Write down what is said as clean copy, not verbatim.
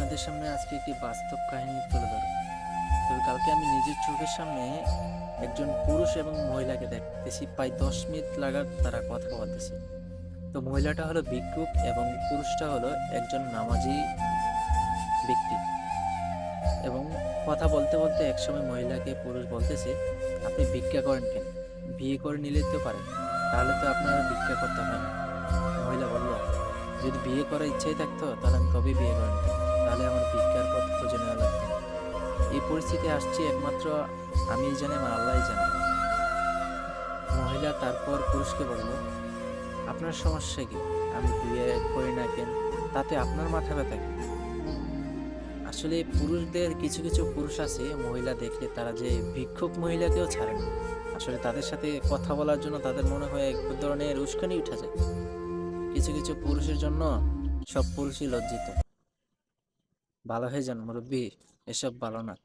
আপনাদের সামনে আজকে একটি বাস্তব কাহিনী তুলে ধরব। তবে কালকে আমি নিজের চোখের সামনে একজন পুরুষ এবং মহিলাকে দেখতেছি, প্রায় 10 মিনিট লাগার তারা কথা বলতেছে। তো মহিলাটা হলো ভিক্ষুক এবং পুরুষটা হলো একজন নামাজি ব্যক্তি। এবং কথা বলতে বলতে একসময় মহিলাকে পুরুষ বলতেছে, আপনি ভিক্ষা করেন কেন? বিয়ে করে নিলে তো পারেন, তাহলে তো আপনার ভিক্ষা করতে হয় না। মহিলা বলল, যদি বিয়ে করার ইচ্ছাই থাকতো তাহলে আমি কবেই বিয়ে করে নিতাম, তাহলে আমার ভিক্ষার পথ খুঁজে নেওয়া লাগতো না। এই পরিস্থিতি আসছি একমাত্র আমি জানি, আমার আল্লাহই জানে। মহিলা তারপর পুরুষকে বলল, আপনার সমস্যা কি? আমি বিয়ে করি না কেন, তাতে আপনার মাথা ব্যথা কি? আসলে পুরুষদের কিছু কিছু পুরুষ আছে, মহিলা দেখলে তারা যে ভিক্ষুক মহিলাকেও ছাড়ে না। আসলে তাদের সাথে কথা বলার জন্য তাদের মনে হয় এক ধরনের উস্কানি উঠা যায়। কিছু কিছু পুরুষের জন্য সব পুরুষই লজ্জিত। ভালো হয়ে যান মুরব্বী, এসব ভালো না।